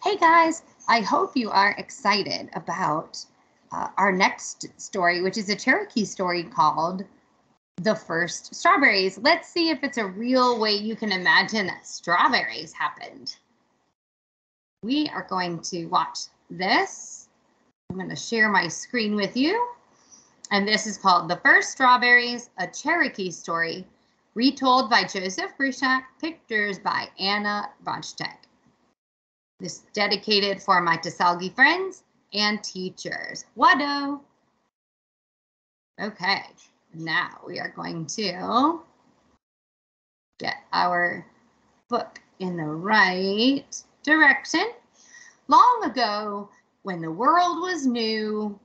Hey guys, I hope you are excited about our next story, which is a Cherokee story called The First Strawberries. Let's see if it's a real way you can imagine that strawberries happened. We are going to watch this. I'm going to share my screen with you. And this is called The First Strawberries, a Cherokee story, retold by Joseph Bruchac, pictures by Anna Bonchtek. This is dedicated for my Tasalgi friends and teachers. Wado. Okay, now we are going to get our book in the right direction. Long ago, when the world was new,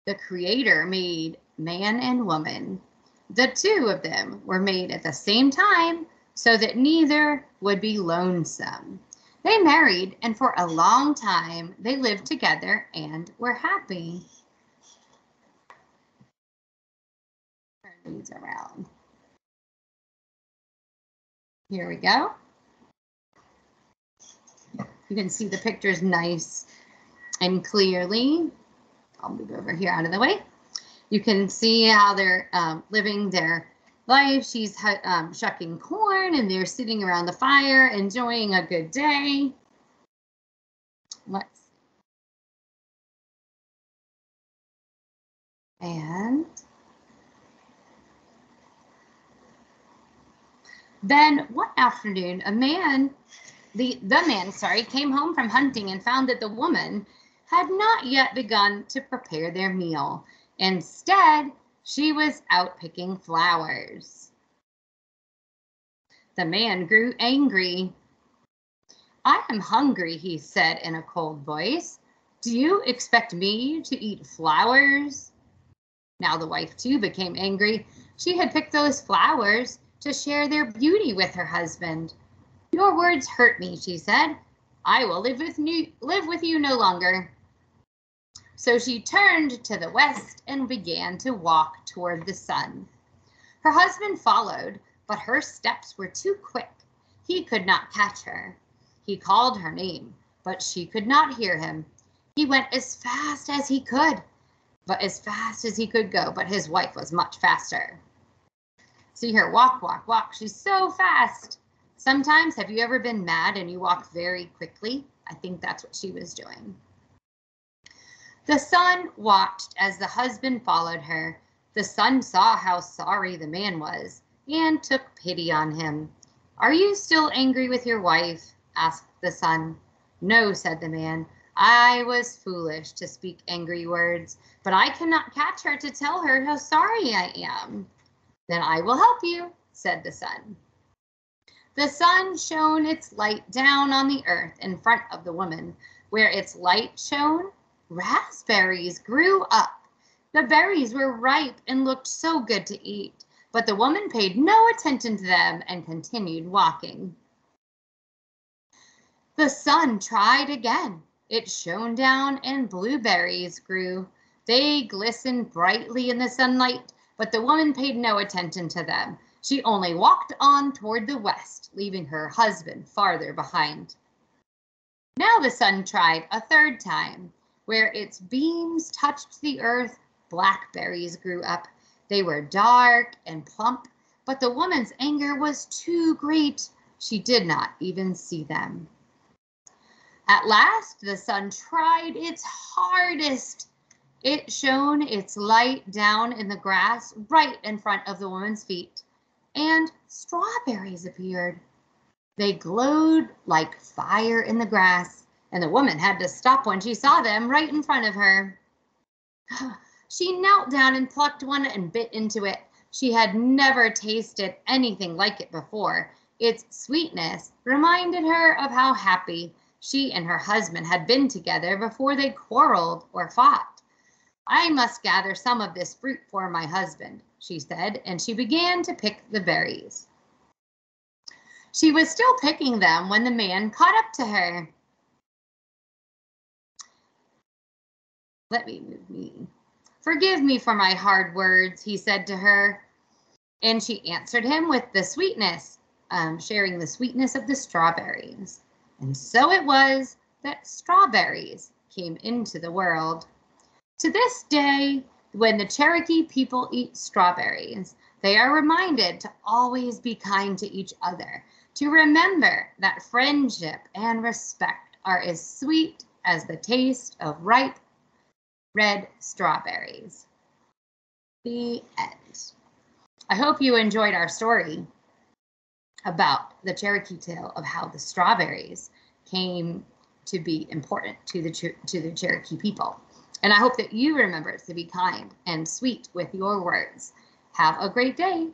the Creator made man and woman. The two of them were made at the same time so that neither would be lonesome. They married, and for a long time, they lived together and were happy. Turn these around. Here we go. You can see the pictures nice and clearly. I'll move over here out of the way. You can see how they're living their life. She's shucking corn and they're sitting around the fire enjoying a good day. Let's see. And then one afternoon, the man came home from hunting and found that the woman had not yet begun to prepare their meal. Instead, she was out picking flowers. The man grew angry. "I am hungry," he said in a cold voice. "Do you expect me to eat flowers?" Now the wife too became angry. She had picked those flowers to share their beauty with her husband. "Your words hurt me," she said. "I will live with you no longer." So she turned to the west and began to walk toward the sun. Her husband followed, but her steps were too quick. He could not catch her. He called her name, but she could not hear him. He went as fast as he could, but his wife was much faster. See her walk, walk, walk. She's so fast. Sometimes, have you ever been mad and you walk very quickly? I think that's what she was doing. The sun watched as the husband followed her. The sun saw how sorry the man was and took pity on him. "Are you still angry with your wife?" asked the sun. "No," said the man. "I was foolish to speak angry words, but I cannot catch her to tell her how sorry I am." "Then I will help you," said the sun. The sun shone its light down on the earth in front of the woman. Where its light shone, raspberries grew up. The berries were ripe and looked so good to eat, but the woman paid no attention to them and continued walking. The sun tried again. It shone down and blueberries grew. They glistened brightly in the sunlight, but the woman paid no attention to them. She only walked on toward the west, leaving her husband farther behind. Now the sun tried a third time. Where its beams touched the earth, blackberries grew up. They were dark and plump, but the woman's anger was too great. She did not even see them. At last, the sun tried its hardest. It shone its light down in the grass right in front of the woman's feet, and strawberries appeared. They glowed like fire in the grass, and the woman had to stop when she saw them right in front of her. She knelt down and plucked one and bit into it. She had never tasted anything like it before. Its sweetness reminded her of how happy she and her husband had been together before they quarreled or fought. "I must gather some of this fruit for my husband," she said, and she began to pick the berries. She was still picking them when the man caught up to her. "Forgive me for my hard words," he said to her. And she answered him with the sweetness, sharing the sweetness of the strawberries. And so it was that strawberries came into the world. To this day, when the Cherokee people eat strawberries, they are reminded to always be kind to each other, to remember that friendship and respect are as sweet as the taste of ripe red strawberries. The end. I hope you enjoyed our story about the Cherokee tale of how the strawberries came to be important to the Cherokee people. And I hope that you remember to be kind and sweet with your words. Have a great day.